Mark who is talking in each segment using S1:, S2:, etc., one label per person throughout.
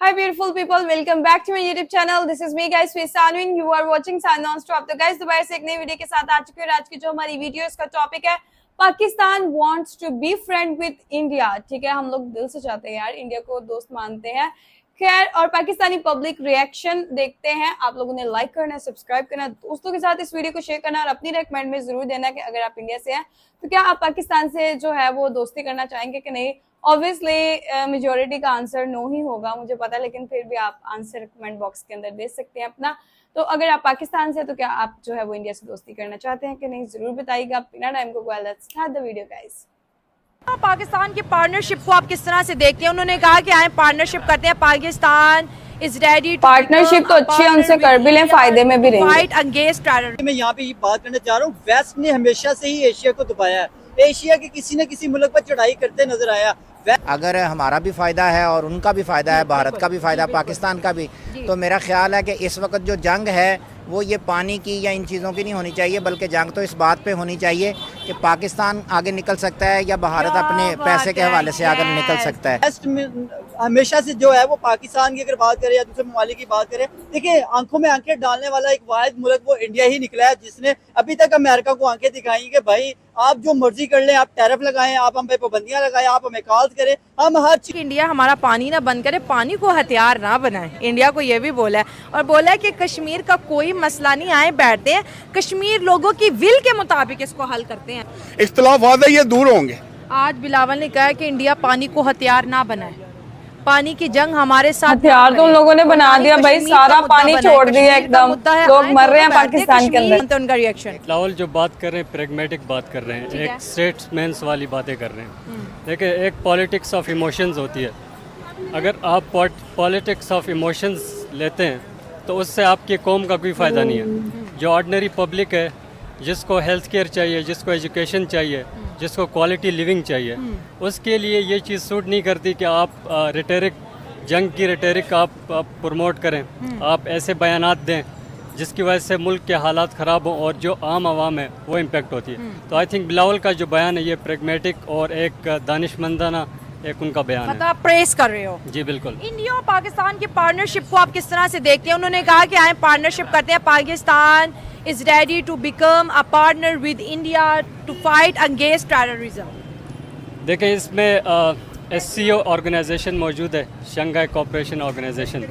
S1: Hi beautiful people, welcome back to my YouTube channel. This is me guys, Faisanu and you are watching San Non-Stop. तो guys दोबारा से एक नई video के साथ आ चुके हैं। आज की जो हमारी वीडियो इसका टॉपिक है Pakistan wants to be friend with India। ठीक है, हम लोग दिल से चाहते हैं यार, इंडिया को दोस्त मानते हैं। खैर, और पाकिस्तानी पब्लिक रिएक्शन देखते हैं। आप लोगों ने लाइक करना है, सब्सक्राइब करना है, दोस्तों के साथ इस वीडियो को शेयर करना और अपनी रेकमेंड में जरूर देना कि अगर आप इंडिया से हैं तो क्या आप पाकिस्तान से जो है वो दोस्ती करना चाहेंगे कि नहीं। ऑब्वियसली मेजोरिटी का आंसर नो ही होगा, मुझे पता है, लेकिन फिर भी आप आंसर कमेंट बॉक्स के अंदर दे सकते हैं अपना। तो अगर आप पाकिस्तान से तो क्या आप जो है वो इंडिया से दोस्ती करना चाहते हैं कि नहीं, जरूर बताइएगा। बिना टाइम को let's start the video guys.
S2: Pakistan की पार्टनरशिप को आप किस तरह से देखते हैं? उन्होंने कहा कि आए पार्टनरशिप करते हैं, पाकिस्तान इज रेडी।
S1: पार्टनरशिप तो अच्छी है, उनसे कर भी लें, फायदे में भी रहेंगे।
S2: Fight against terror.
S3: मैं यहाँ पे बात करना चाह रहा हूँ, वेस्ट ने हमेशा से ही एशिया को दबाया है। एशिया के किसी न किसी मुल्क पर चढ़ाई करते नजर आया।
S4: अगर हमारा भी फ़ायदा है और उनका भी फ़ायदा है, भारत का भी फ़ायदा, पाकिस्तान का भी, तो मेरा ख्याल है कि इस वक्त जो जंग है वो ये पानी की या इन चीज़ों की नहीं होनी चाहिए, बल्कि जंग तो इस बात पे होनी चाहिए कि पाकिस्तान आगे निकल सकता है या भारत अपने पैसे के हवाले से आगे निकल सकता है।
S3: वेस्ट में हमेशा से जो है वो पाकिस्तान की अगर बात करें या दूसरे ममालिक की बात करें, देखिए आंखों में आंखें डालने वाला एक वाहिद मुल्क वो इंडिया ही निकला है, जिसने अभी तक अमेरिका को आंखें दिखाई कि भाई आप जो मर्जी कर लें, आप टैरिफ लगाएं, आप हम पे पाबंदियां लगाएं, आप हमें कॉल करें, हम हर चीज।
S2: इंडिया हमारा पानी ना बंद करे, पानी को हथियार ना बनाए। इंडिया को ये भी बोला है और बोला है कि कश्मीर का कोई मसला नहीं, आए बैठते हैं, कश्मीर लोगों की विल के मुताबिक इसको हल करते हैं।
S5: इख्तिलाफात है ये दूर होंगे।
S2: आज बिलावल ने कहा है कि इंडिया पानी को हथियार ना बनाए, पानी की जंग हमारे साथ।
S1: हथियार तो उन लोगों ने बना दिया भाई, सारा पानी छोड़ दिया एकदम, लोग मर रहे हैं पाकिस्तान के अंदर।
S2: उनका रिएक्शन
S6: बिलावल जो बात कर रहे हैं प्रैग्मेटिक बात कर रहे हैं, एक स्टेट्समैन्स वाली बातें कर रहे हैं। देखिए, एक पॉलिटिक्स ऑफ इमोशंस होती है। अगर आप पॉलिटिक्स ऑफ इमोशंस लेते हैं तो उससे आपकी कौम का कोई फ़ायदा नहीं है। जो ऑर्डिनरी पब्लिक है, जिसको हेल्थ केयर चाहिए, जिसको एजुकेशन चाहिए, जिसको क्वालिटी लिविंग चाहिए, उसके लिए ये चीज़ सूट नहीं करती कि आप रिटेरिक, जंग की रिटेरिक आप प्रमोट करें, आप ऐसे बयानात दें जिसकी वजह से मुल्क के हालात ख़राब हों और जो आम आवाम है वो इम्पेक्ट होती है। तो आई थिंक बिलावल का जो बयान है ये प्रैग्मेटिक और एक दानिशमंदाना एक उनका बयान है।
S2: आप प्रेस कर रहे हो?
S6: जी बिल्कुल।
S2: इंडिया और पाकिस्तान की पार्टनरशिप को आप किस तरह से देखते हैं? उन्होंने कहा कि आए पार्टनरशिप करते हैं, Pakistan is ready to become a partner with India to fight against terrorism।
S6: देखें, इसमें SCO ऑर्गेनाइजेशन मौजूद है, शंघाई कोऑपरेशन ऑर्गेनाइजेशन।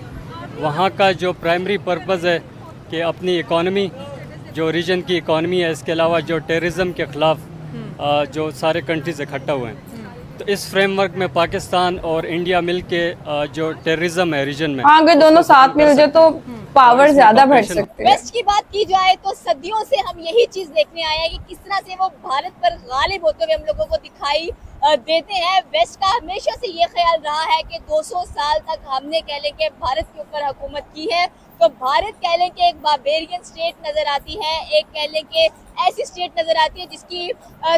S6: वहाँ का जो प्राइमरी पर्पज़ है कि अपनी इकॉनमी, जो रीजन की इकॉनमी है, इसके अलावा जो टेररिज्म के ख़िलाफ़ जो सारे कंट्रीज इकट्ठा हुए हैं, तो इस फ्रेमवर्क में पाकिस्तान और इंडिया मिलके जो टेररिज्म है रीजन में,
S1: हाँ, अगर दोनों साथ मिल जाए तो पावर ज्यादा बढ़ सकती है।
S7: वेस्ट की बात की जाए तो सदियों से हम यही चीज देखने आए हैं कि किस तरह से वो भारत पर गालिब होते हुए हम लोगों को दिखाई देते हैं। वेस्ट का हमेशा से ये ख्याल रहा है कि 200 साल तक हमने कह लें कि भारत के ऊपर हुकूमत की है, तो भारत कह लें कि एक बार्बेरियन स्टेट नजर आती है, एक कह लें कि ऐसी स्टेट नजर आती है जिसकी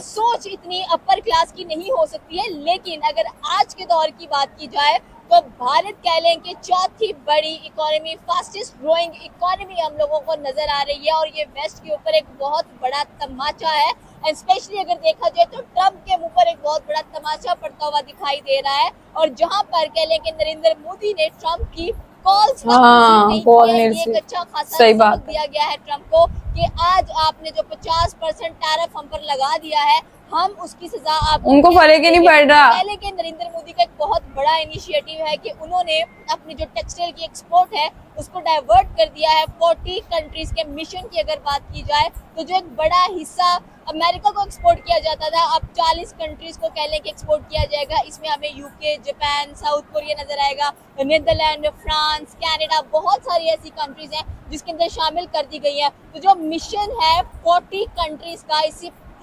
S7: सोच इतनी अपर क्लास की नहीं हो सकती है। लेकिन अगर आज के दौर की बात की जाए तो भारत कह लें कि चौथी बड़ी इकोनॉमी, फास्टेस्ट ग्रोइंग इकोनॉमी हम लोगों को नजर आ रही है, और ये वेस्ट के ऊपर एक बहुत बड़ा तमाचा है। एंड स्पेशली अगर देखा जाए तो ट्रम्प के मुंह पर एक बहुत बड़ा तमाचा पड़ता हुआ दिखाई दे रहा है, और जहां पर कह लें कि नरेंद्र मोदी ने ट्रम्प की कॉल्स एक अच्छा खासा सबक दिया गया है ट्रम्प को कि आज आपने जो 50% टैरिफ हम पर लगा दिया है, हम उसकी सजा आपको,
S1: उनको फर्क ही नहीं पड़ रहा।
S7: पहले के नरेंद्र मोदी का एक बहुत बड़ा इनिशिएटिव है कि उन्होंने अपनी जो टेक्सटाइल की एक्सपोर्ट है उसको डाइवर्ट कर दिया है 40 कंट्रीज के मिशन की अगर बात की जाए तो जो एक बड़ा हिस्सा अमेरिका को एक्सपोर्ट किया जाता था, अब 40 कंट्रीज को कह लें कि एक्सपोर्ट किया जाएगा। इसमें हमें यूके, जापान, साउथ कोरिया नजर आएगा, नीदरलैंड, फ्रांस, कनाडा, बहुत सारी ऐसी कंट्रीज हैं जिसके अंदर शामिल कर दी गई है। तो जो मिशन है 40 कंट्रीज का,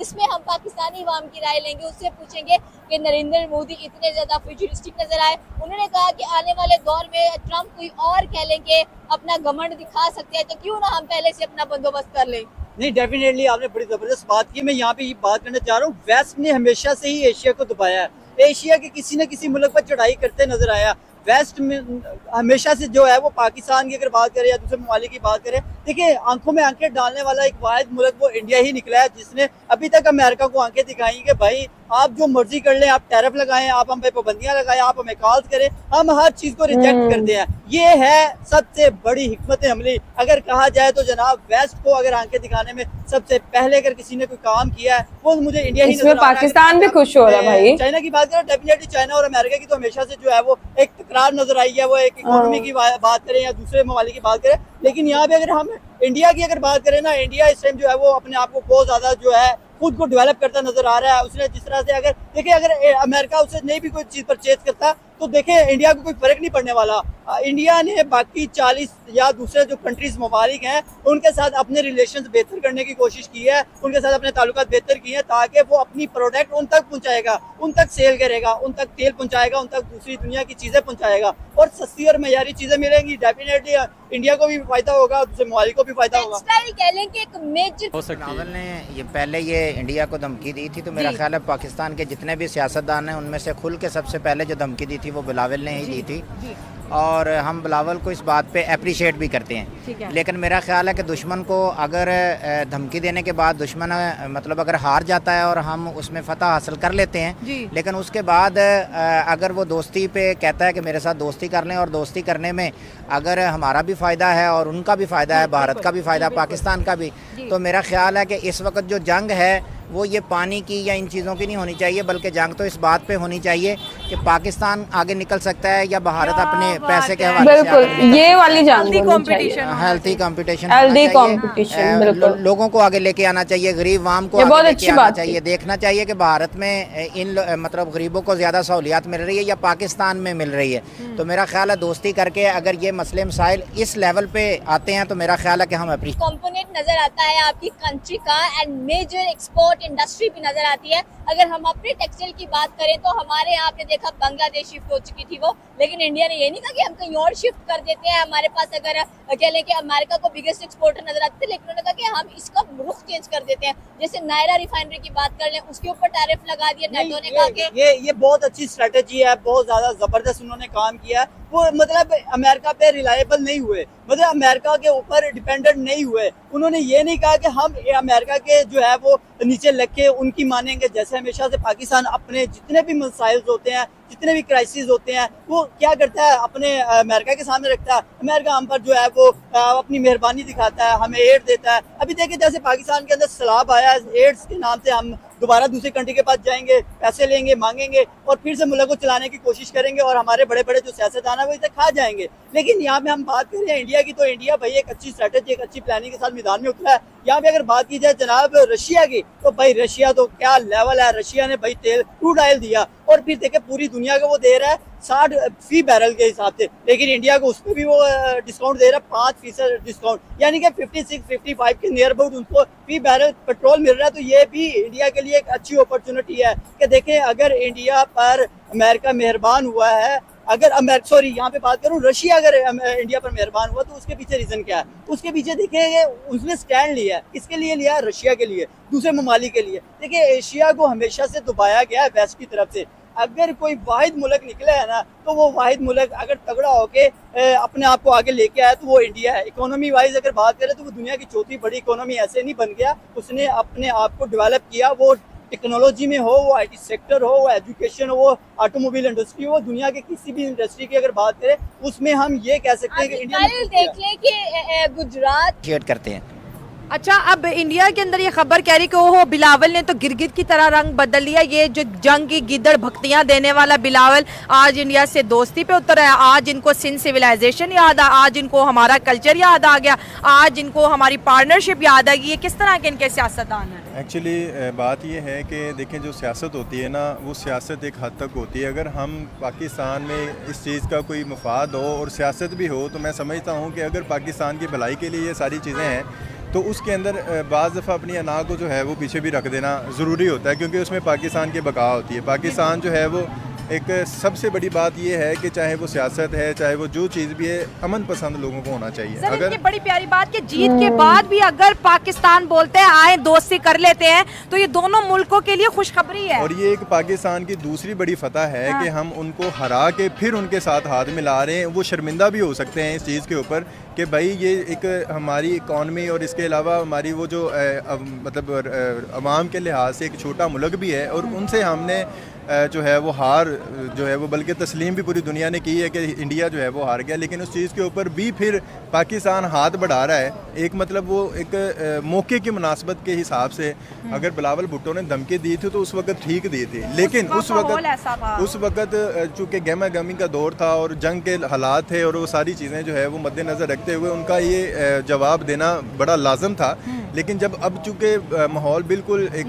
S7: इसमें हम पाकिस्तानी अवाम की राय लेंगे, उससे पूछेंगे कि नरेंद्र मोदी इतने ज्यादा फ्यूचरिस्टिक नजर आए। उन्होंने कहा कि आने वाले दौर में ट्रम्प कोई और कह लें कि अपना घमंड दिखा सकते हैं, तो क्यों ना हम पहले से अपना बंदोबस्त कर लें।
S3: नहीं, डेफिनेटली आपने बड़ी जबरदस्त बात की। मैं यहाँ पे ये बात करना चाह रहा हूँ, वेस्ट ने हमेशा से ही एशिया को दबाया है। एशिया के किसी न किसी मुल्क पर चढ़ाई करते नजर आया। वेस्ट में हमेशा से जो है वो पाकिस्तान की अगर बात करें या दूसरे ममालिक की बात करें, देखिए आंखों में आंखें डालने वाला एक वाहिद मुल्क वो इंडिया ही निकला है, जिसने अभी तक अमेरिका को आंखें दिखाई कि भाई आप जो मर्जी कर लें, आप टैरिफ लगाएं, आप हम पे पाबंदियां लगाएं, आप हमें कॉल्स करें, हम हर चीज को रिजेक्ट करते हैं। ये है सबसे बड़ी हिकमत अमली। अगर कहा जाए तो जनाब वेस्ट को अगर आंखें दिखाने में सबसे पहले अगर किसी ने कोई काम किया है वो मुझे इंडिया ही
S1: इसमें
S3: नजर आ रहा है।
S1: पाकिस्तान भी खुश हो रहा है भाई।
S3: चाइना की बात करें, डेफिनेटली चाइना और अमेरिका की तो हमेशा से जो है वो एक तकरार नजर आई है, वो एक इकोनॉमी की बात करें या दूसरे ममालिक की बात करें। लेकिन यहाँ पे अगर हम इंडिया की अगर बात करें ना, इंडिया इस टाइम जो है वो अपने आप को बहुत ज्यादा जो है खुद को डेवलप करता नजर आ रहा है। उसने जिस तरह से अगर देखिए, अगर अमेरिका उससे नहीं भी कोई चीज परचेज करता तो देखे इंडिया को कोई फर्क नहीं पड़ने वाला। इंडिया ने बाकी 40 या दूसरे जो कंट्रीज ममालिक हैं उनके साथ अपने रिलेशंस बेहतर करने की कोशिश की है, उनके साथ अपने ताल्लुकात बेहतर किए हैं ताकि वो अपनी प्रोडक्ट उन तक पहुंचाएगा, उन तक सेल करेगा, उन तक तेल पहुंचाएगा, उन तक दूसरी दुनिया की चीजें पहुंचाएगा और सस्ती और मयारी चीजें मिलेंगी। डेफिनेटली इंडिया को भी फायदा होगा, दूसरे ममालिक को भी फायदा होगा।
S7: टेक्सटाइल कह लें कि एक मेजर
S6: हो सकती
S4: बिलावल
S6: है।
S4: ने ये पहले ये इंडिया को धमकी दी थी, तो मेरा ख्याल है पाकिस्तान के जितने भी सियासतदान हैं उनमें से खुल के सबसे पहले जो धमकी दी थी वो बिलावल ने ही दी थी। और हम बिलावल को इस बात पे अप्रिशिएट भी करते हैं। लेकिन मेरा ख्याल है कि दुश्मन को अगर धमकी देने के बाद दुश्मन मतलब अगर हार जाता है और हम उसमें फतह हासिल कर लेते हैं, लेकिन उसके बाद अगर वो दोस्ती पे कहता है कि मेरे साथ दोस्ती कर लें और दोस्ती करने में अगर हमारा भी फ़ायदा है और उनका भी फ़ायदा है, भारत का भी फ़ायदा, पाकिस्तान का भी, तो मेरा ख्याल है कि इस वक्त जो जंग है वो ये पानी की या इन चीज़ों की नहीं होनी चाहिए, बल्कि जंग तो इस बात पे होनी चाहिए कि पाकिस्तान आगे निकल सकता है या भारत अपने पैसे के हवाले से
S1: बिल्कुल,
S4: आगे निकल
S1: ये वाली जान
S2: healthy competition
S4: healthy competition
S1: healthy competition, बिल्कुल
S4: लोगों को आगे लेके आना चाहिए, गरीब आवाम को
S1: ये
S4: आगे
S1: बहुत
S4: लेके
S1: अच्छी
S4: आना
S1: बात
S4: चाहिए। देखना चाहिए कि भारत में मतलब गरीबों को ज़्यादा सहूलियात मिल रही है या पाकिस्तान में मिल रही है। तो मेरा ख्याल है दोस्ती करके अगर ये मसले मसाइल इस लेवल पे आते हैं तो मेरा ख्याल है कि हम
S7: कंपोनेंट नजर आता है आपकी कंट्री का एंड मेजर एक्सपोर्ट इंडस्ट्री भी नजर आती है। अगर हम अपने टेक्सटाइल की बात करें तो हमारे यहाँ आपने देखा बांग्लादेश शिफ्ट हो चुकी थी वो, लेकिन इंडिया ने ये नहीं कहा कि हम कहीं और शिफ्ट कर देते हैं। हमारे पास अगर कह लें कि अमेरिका को बिगेस्ट एक्सपोर्टर नजर आते थे, लेकिन उन्होंने कहा कि हम इसका रुख चेंज कर देते हैं। जैसे नायरा रिफाइनरी की बात कर लें, उसके ऊपर टैरिफ लगा दिया नेटो ने, कहा कि
S3: ये बहुत अच्छी स्ट्रेटेजी है, बहुत ज्यादा जबरदस्त उन्होंने काम किया। वो मतलब अमेरिका पे रिलायबल नहीं हुए, मतलब अमेरिका के ऊपर डिपेंडेंट नहीं हुए। उन्होंने ये नहीं कहा कि हम अमेरिका के जो है वो नीचे लग के उनकी मानेंगे। जैसे हमेशा से पाकिस्तान अपने जितने भी मसाइल होते हैं, जितने भी क्राइसिस होते हैं, वो क्या करता है, अपने अमेरिका के सामने रखता है। अमेरिका हम पर जो है वो अपनी मेहरबानी दिखाता है, हमें एड देता है। अभी देखिए जैसे पाकिस्तान के अंदर सैलाब आया, एड्स के नाम से हम दोबारा दूसरी कंट्री के पास जाएंगे, पैसे लेंगे, मांगेंगे और फिर से मुल्क को चलाने की कोशिश करेंगे और हमारे बड़े बड़े जो सियासतदान है वो इसे खा जाएंगे। लेकिन यहाँ पे हम बात करें इंडिया की, तो इंडिया भाई एक अच्छी स्ट्रेटेजी, एक अच्छी प्लानिंग के साथ मैदान में उतरा है। यहाँ पे अगर बात की जाए जनाब रशिया की, तो भाई रशिया तो क्या लेवल है। रशिया ने भाई तेल, क्रूड ऑयल दिया और फिर देखे पूरी दुनिया को वो दे रहा है 60 फी बैरल के हिसाब से, लेकिन इंडिया को उसमें भी वो डिस्काउंट दे रहा है 5% डिस्काउंट, यानी कि 56-55 के नियर अबाउट उनको फी बैरल पेट्रोल मिल रहा है। तो ये भी इंडिया के लिए एक अच्छी अपॉर्चुनिटी है कि देखें अगर इंडिया पर अमेरिका मेहरबान हुआ है, अगर यहाँ पे बात करूं रशिया अगर इंडिया पर मेहरबान हुआ तो उसके पीछे रीजन क्या है। उसके पीछे देखिए उसने स्टैंड लिया है, किसके लिए लिया है, रशिया के लिए, दूसरे ममालिक के लिए। देखिए एशिया को हमेशा से दबाया गया है वेस्ट की तरफ से। अगर कोई वाहिद मुल्क निकला है ना, तो वो वाहिद मुल्क अगर तगड़ा होके अपने आप को आगे लेके आया तो वो इंडिया है। इकोनॉमी वाइज अगर बात करें तो वो दुनिया की चौथी बड़ी इकोनॉमी ऐसे नहीं बन गया, उसने अपने आप को डेवलप किया। वो टेक्नोलॉजी में हो, वो आईटी सेक्टर हो, वो एजुकेशन हो, वो ऑटोमोबाइल इंडस्ट्री हो, दुनिया के किसी भी इंडस्ट्री की अगर बात करें उसमें हम ये कह सकते हैं कि इंडिया
S7: कल देख लें कि गुजरात
S4: शेयर करते हैं।
S2: अच्छा, अब इंडिया के अंदर ये खबर कह रही कि ओहो बिलावल ने तो गिरगिट की तरह रंग बदल लिया। ये जो जंग की गिदड़ भक्तियां देने वाला बिलावल आज इंडिया से दोस्ती पे उतर है। आज इनको सिंध सिविलाइजेशन याद आ, आज इनको हमारा कल्चर याद आ गया, आज इनको हमारी पार्टनरशिप याद आ गई। ये किस तरह के इनके सियासतदान हैं?
S8: एक्चुअली बात ये है कि देखें जो सियासत होती है ना, वो सियासत एक हद तक होती है। अगर हम पाकिस्तान में इस चीज़ का कोई मफाद हो और सियासत भी हो, तो मैं समझता हूँ कि अगर पाकिस्तान की भलाई के लिए ये सारी चीज़ें हैं तो उसके अंदर बाज़ दफ़ा अपनी अना को जो है वो पीछे भी रख देना ज़रूरी होता है, क्योंकि उसमें पाकिस्तान की बका होती है। पाकिस्तान जो है वो एक सबसे बड़ी बात ये है कि चाहे वो सियासत है, चाहे वो जो चीज़ भी है, अमन पसंद लोगों को होना चाहिए।
S2: सर
S8: अगर
S2: इनकी बड़ी प्यारी बात कि जीत के बाद भी अगर पाकिस्तान बोलते हैं आए दोस्ती कर लेते हैं, तो ये दोनों मुल्कों के लिए खुशखबरी है।
S8: और ये एक पाकिस्तान की दूसरी बड़ी फतह है कि हम उनको हरा के फिर उनके साथ हाथ मिला रहे हैं। वो शर्मिंदा भी हो सकते हैं इस चीज़ के ऊपर कि भाई ये एक हमारी इकॉनमी और इसके अलावा हमारी वो जो मतलब अवाम के लिहाज से एक छोटा मुल्क भी है, और उनसे हमने जो है वो हार जो है वो बल्कि तस्लीम भी पूरी दुनिया ने की है कि इंडिया जो है वो हार गया। लेकिन उस चीज़ के ऊपर भी फिर पाकिस्तान हाथ बढ़ा रहा है। एक मतलब वो एक मौके की मुनासबत के हिसाब से अगर बिलावल भुट्टो ने धमकी दी थी तो उस वक्त ठीक दी थी, लेकिन उस वक्त चूँकि गहमा गहमी का दौर था और जंग के हालात थे और वो सारी चीज़ें जो है वो मद्देनज़र रखते हुए उनका ये जवाब देना बड़ा लाजम था। लेकिन जब अब चूँकि माहौल बिल्कुल एक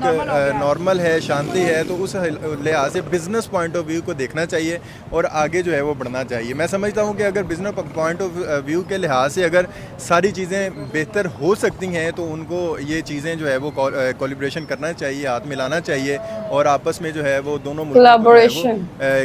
S8: नॉर्मल है, शांति है, तो उस लिहाज से बिजनेस पॉइंट ऑफ व्यू को देखना चाहिए और आगे जो है वो बढ़ना चाहिए। मैं समझता हूँ कि अगर बिजनेस पॉइंट ऑफ व्यू के लिहाज से अगर सारी चीज़ें बेहतर हो सकती हैं तो उनको ये चीज़ें जो है वो कोलैबोरेशन करना चाहिए, हाथ मिलाना चाहिए और आपस में जो है वो दोनों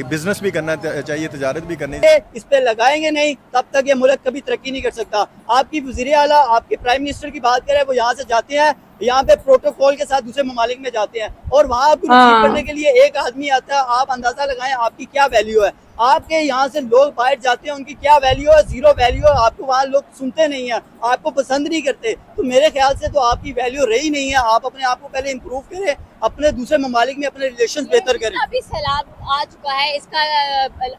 S8: बिजनेस भी करना चाहिए, तजारत भी करनी चाहिए।
S3: इस पे लगाएंगे नहीं तब तक ये मुल्क कभी तरक्की नहीं कर सकता। आपकी वज़ीर आला, आपके प्राइम मिनिस्टर की बात करें, वो यहाँ से जाते हैं, यहाँ पे प्रोटोकॉल के साथ दूसरे ममालिक में जाते हैं और वहाँ आपको रिसीव करने के लिए एक आदमी आता है। आप अंदाजा लगाएं आपकी क्या वैल्यू है। आपके यहाँ से लोग बाहर जाते हैं, उनकी क्या वैल्यू है? जीरो वैल्यू है। आपको वहाँ लोग सुनते नहीं है, आपको पसंद नहीं करते, तो मेरे ख्याल से तो आपकी वैल्यू रही नहीं है। आप अपने आप को पहले इम्प्रूव करें, अपने दूसरे ममालिक में अपने रिलेशन बेहतर करें।
S7: अभी सैलाब आ चुका है, इसका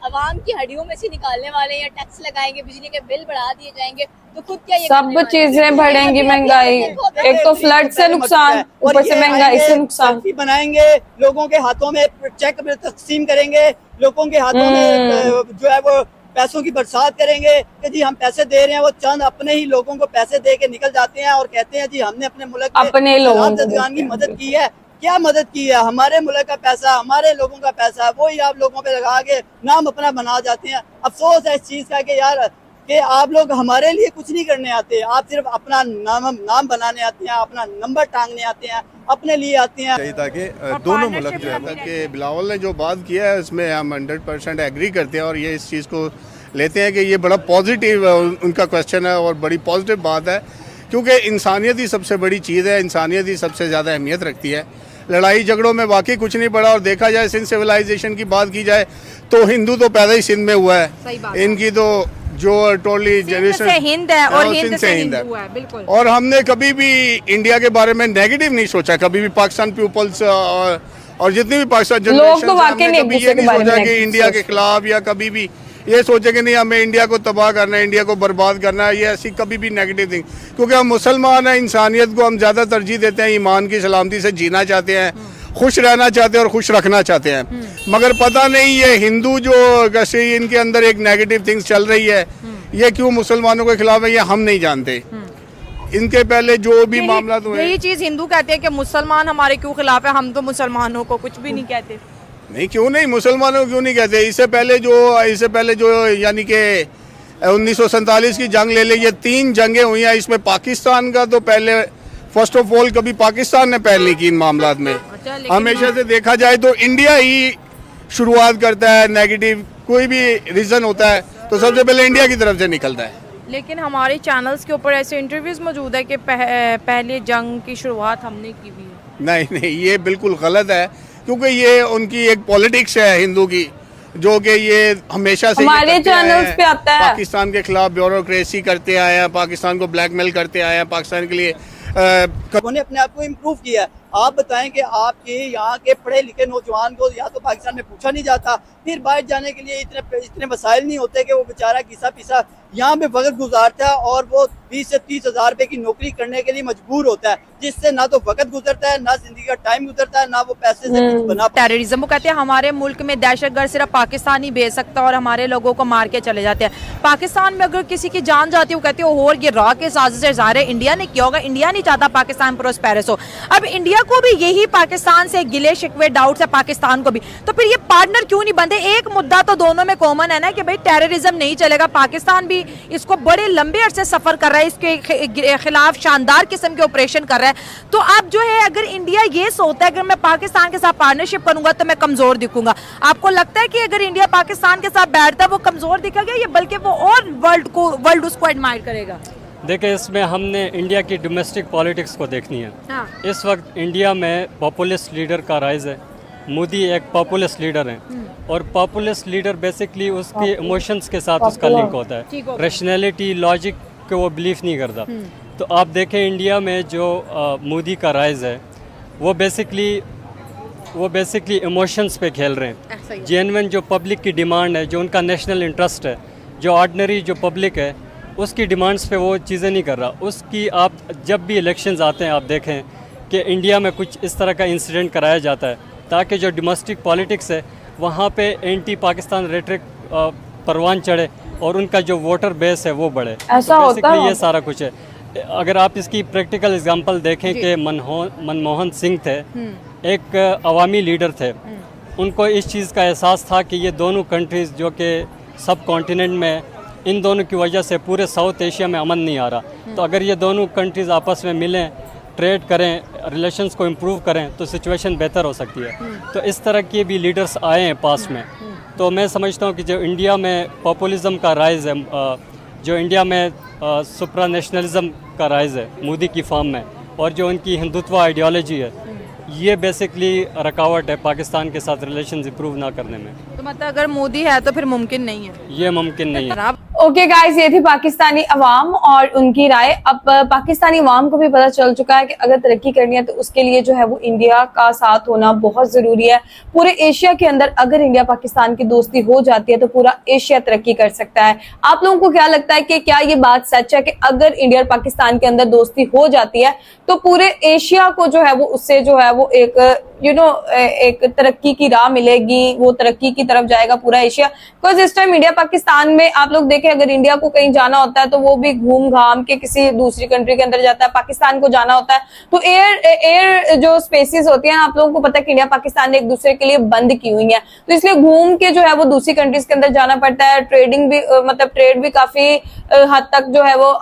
S7: अवाम की हड्डियों में से निकालने वाले हैं, टैक्स लगाएंगे, बिजली के बिल बढ़ा दिए जाएंगे, तो खुद क्या ये
S1: सब चीजें बढ़ेंगी, महंगाई, एक तो फ्लड से नुकसान, ऊपर से महंगाई से नुकसान।
S3: बनाएंगे, लोगों के हाथों में चेक तकसीम करेंगे, लोगों के हाथों में जो है वो पैसों की बरसात करेंगे कि जी हम पैसे दे रहे हैं। वो चंद अपने ही लोगों को पैसे दे के निकल जाते हैं और कहते हैं जी हमने अपने मुल्क
S1: अपने लोगों
S3: की मदद की है। क्या मदद की है? हमारे मुल्क का पैसा, हमारे लोगों का पैसा, वो ही आप लोगों पे लगा के नाम अपना बना जाते हैं। अफसोस है इस चीज का कि यार कि आप लोग हमारे लिए कुछ नहीं करने आते, आप सिर्फ अपना नाम बनाने आते हैं, अपना नंबर टांगने आते हैं, अपने लिए आते हैं।
S8: ताकि दोनों मुल्क जो है
S5: कि बिलावल ने जो बात किया है उसमें हम 100% एग्री करते हैं और ये इस चीज़ को लेते हैं कि ये बड़ा पॉजिटिव उनका क्वेश्चन है और बड़ी पॉजिटिव बात है, क्योंकि इंसानियत ही सबसे बड़ी चीज़ है, इंसानियत ही सबसे ज़्यादा अहमियत रखती है। लड़ाई झगड़ों में वाकई कुछ नहीं पड़ा। और देखा जाए सिंध सिविलाइजेशन की बात की जाए तो हिंदू तो पैदा ही सिंध में हुआ है, इनकी तो जो टोटली जनरेशन
S2: हिंद है और हिंद से हिंदू हुआ है, बिल्कुल।
S5: और हमने कभी भी इंडिया के बारे में नेगेटिव नहीं सोचा, कभी भी पाकिस्तान पीपल्स और जितनी भी पाकिस्तान जनरेशन
S1: तो
S5: हमने कभी ये नहीं सोचा कि इंडिया के खिलाफ या कभी भी ये सोचे कि नहीं हमें इंडिया को तबाह करना है, इंडिया को बर्बाद करना है, ये ऐसी कभी भी नेगेटिव थिंग। क्योंकि हम मुसलमान हैं, इंसानियत को हम ज़्यादा तरजीह देते हैं, ईमान की सलामती से जीना चाहते हैं, खुश रहना चाहते हैं और खुश रखना चाहते हैं। मगर पता नहीं ये हिंदू जो कैसे इनके अंदर एक नेगेटिव थिंग्स चल रही है, ये क्यों मुसलमानों के खिलाफ है, ये हम नहीं जानते। इनके पहले जो भी मामला हुए,
S2: यही चीज़ हिंदू कहते हैं कि मुसलमान हमारे क्यों खिलाफ है, हम तो मुसलमानों को कुछ भी नहीं कहते।
S5: नहीं, क्यों नहीं, मुसलमानों को क्यों नहीं कहते। इससे पहले जो यानी कि 1947 की जंग ले ले, ये 3 जंगें हुई हैं, इसमें पाकिस्तान का तो पहले फर्स्ट ऑफ ऑल कभी पाकिस्तान ने पहल नहीं की इन मामलात में। हमेशा से देखा जाए तो इंडिया ही शुरुआत करता है, नेगेटिव कोई भी रीज़न होता है तो सबसे पहले इंडिया की तरफ से निकलता है।
S2: लेकिन हमारे चैनल्स के ऊपर ऐसे इंटरव्यूज मौजूद है कि पहले जंग की शुरुआत हमने की हुई है।
S5: नहीं, ये बिल्कुल गलत है, क्योंकि ये उनकी एक पॉलिटिक्स है हिंदू की, जो कि ये हमेशा से
S1: हमारे चैनल्स पे आता है।
S5: पाकिस्तान के खिलाफ ब्यूरोक्रेसी करते आए हैं, पाकिस्तान को ब्लैकमेल करते आए हैं, पाकिस्तान के लिए
S3: उन्होंने अपने आप को इम्प्रूव किया है। आप बताएं कि आपके यहाँ के पढ़े लिखे नौजवान को या तो पाकिस्तान में पूछा नहीं जाता, फिर बाहर जाने के लिए इतने वसाइल नहीं होते कि वो बेचारा घिसा पिसा यहाँ पे वक्त गुजारता है और वो 20 से 30 हज़ार रुपए की नौकरी करने के लिए मजबूर होता है, जिससे ना तो वक्त गुजरता है, ना जिंदगी का टाइम गुजरता है, ना वो पैसे से कुछ बना।
S2: टेररिज्म, वो कहते हैं हमारे मुल्क में दहशतगर्द सिर्फ पाकिस्तान ही भेज सकता और हमारे लोगों को मार के चले जाते हैं। पाकिस्तान में अगर किसी की जान जाती है वो कहते हैं और ये रॉ के साजिश ज़ाहिर है इंडिया ने किया होगा, इंडिया नहीं चाहता पाकिस्तान प्रोस्पेरस हो। अब इंडिया इंडिया को भी यही पाकिस्तान से गिले शिकवे डाउट्स है, पाकिस्तान को भी, तो फिर ये पार्टनर क्यों नहीं बनते? एक मुद्दा तो दोनों में कॉमन है ना कि भाई टेररिज्म नहीं चलेगा, पाकिस्तान भी इसको बड़े लंबे अरसे सफर कर रहा है, इसके खिलाफ शानदार किस्म के ऑपरेशन कर रहा है। तो अब जो है अगर इंडिया ये सोचता है अगर मैं पाकिस्तान के साथ पार्टनरशिप करूंगा तो मैं कमजोर दिखूंगा, आपको लगता है कि अगर इंडिया पाकिस्तान के साथ बैठता है वो कमजोर दिखेगा या बल्कि वो और वर्ल्ड उसको एडमायर करेगा?
S6: देखिए, इसमें हमने इंडिया की डोमेस्टिक पॉलिटिक्स को देखनी है।
S2: हाँ।
S6: इस वक्त इंडिया में पॉपुलिस्ट लीडर का राइज है। मोदी एक पॉपुलिस्ट लीडर हैं और पॉपुलिस्ट लीडर बेसिकली उसके इमोशंस के साथ उसका लिंक होता है, रैशनैलिटी लॉजिक को वो बिलीव नहीं करता। तो आप देखें इंडिया में जो मोदी का राइज है वो बेसिकली इमोशंस पे खेल रहे हैं। जेन्युइन जो पब्लिक की डिमांड है, जो उनका नेशनल इंटरेस्ट है, जो ऑर्डिनरी जो पब्लिक है उसकी डिमांड्स पे वो चीज़ें नहीं कर रहा। उसकी आप जब भी इलेक्शंस आते हैं आप देखें कि इंडिया में कुछ इस तरह का इंसिडेंट कराया जाता है ताकि जो डोमेस्टिक पॉलिटिक्स है वहाँ पे एंटी पाकिस्तान रेटरिक परवान चढ़े और उनका जो वोटर बेस है वो बढ़े।
S1: ऐसा
S6: तो
S1: होता है?
S6: ये सारा कुछ है। अगर आप इसकी प्रैक्टिकल एग्जांपल देखें कि मनमोहन सिंह थे, एक अवामी लीडर थे, उनको इस चीज़ का एहसास था कि ये दोनों कंट्रीज़ जो कि सब कॉन्टिनेंट में, इन दोनों की वजह से पूरे साउथ एशिया में अमन नहीं आ रहा। तो अगर ये दोनों कंट्रीज़ आपस में मिलें, ट्रेड करें, रिलेशंस को इम्प्रूव करें तो सिचुएशन बेहतर हो सकती है। तो इस तरह के भी लीडर्स आए हैं पास में। तो मैं समझता हूँ कि जो इंडिया में पॉपुलिज्म का राइज है, जो इंडिया में सुप्रा नेशनलिज्म का राइज है मोदी की फॉर्म में, और जो उनकी हिंदुत्व आइडियोलॉजी है, ये बेसिकली रुकावट है पाकिस्तान के साथ रिलेशंस इंप्रूव ना करने में।
S2: तो मतलब अगर मोदी है तो फिर मुमकिन नहीं है?
S6: ये मुमकिन नहीं है।
S1: ओके गाइस, ये थी पाकिस्तानी अवाम और उनकी राय। अब पाकिस्तानी अवाम को भी पता चल चुका है कि अगर तरक्की करनी है तो उसके लिए जो है वो इंडिया का साथ होना बहुत जरूरी है। पूरे एशिया के अंदर अगर इंडिया पाकिस्तान की दोस्ती हो जाती है तो पूरा एशिया तरक्की कर सकता है। आप लोगों को क्या लगता है कि क्या ये बात सच है कि अगर इंडिया और पाकिस्तान के अंदर दोस्ती हो जाती है तो पूरे एशिया को जो है वो उससे जो है वो एक एक तरक्की की राह मिलेगी, वो तरक्की की तरफ जाएगा पूरा एशिया? बिकॉज इस टाइम इंडिया पाकिस्तान में आप लोग देखें, अगर इंडिया को कहीं जाना होता है तो वो भी घूम घाम के किसी दूसरी कंट्री के अंदर जाता है। पाकिस्तान को जाना होता है तो एयर जो स्पेसेस होती हैं, आप लोगों को पता है कि इंडिया पाकिस्तान ने एक दूसरे के लिए बंद की हुई है, तो इसलिए घूम के जो है वो दूसरी कंट्रीज के अंदर जाना पड़ता है। ट्रेडिंग भी मतलब ट्रेड भी काफी हद तक जो है वो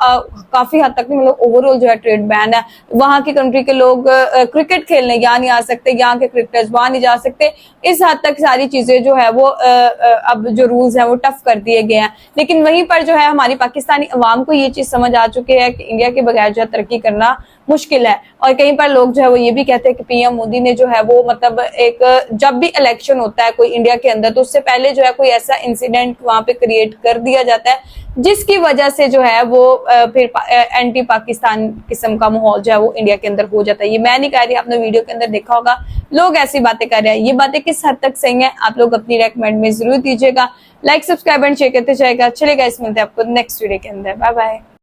S1: काफी हद तक नहीं, मतलब ओवरऑल जो है ट्रेड बैन है। वहां की कंट्री के लोग क्रिकेट खेलने यहाँ नहीं आ सकते, यहाँ के क्रिकेटर्स वहां नहीं जा सकते। इस हद तक सारी चीजें जो है वो अब जो रूल्स है वो टफ कर दिए गए हैं। लेकिन वहीं पर जो है हमारी पाकिस्तानी अवाम को ये चीज समझ आ चुकी है कि इंडिया के बगैर जो है तरक्की करना मुश्किल है। और कहीं पर लोग जो है वो ये भी कहते हैं कि पीएम मोदी ने जो है वो मतलब एक जब भी इलेक्शन होता है कोई इंडिया के अंदर तो उससे पहले जो है कोई ऐसा इंसिडेंट वहां पे क्रिएट कर दिया जाता है जिसकी वजह से जो है वो फिर एंटी पाकिस्तान किस्म का माहौल जो है वो इंडिया के अंदर हो जाता है। ये मैं नहीं कह रही, आपने वीडियो के अंदर देखा होगा लोग ऐसी बातें कर रहे हैं। ये बातें किस हद तक सही है आप लोग अपनी रेकमेंड में जरूर दीजिएगा। लाइक, सब्सक्राइब एंड शेयर करते जाएगा। चलेगा, इस मिलते हैं आपको नेक्स्ट वीडियो के अंदर। Bye bye.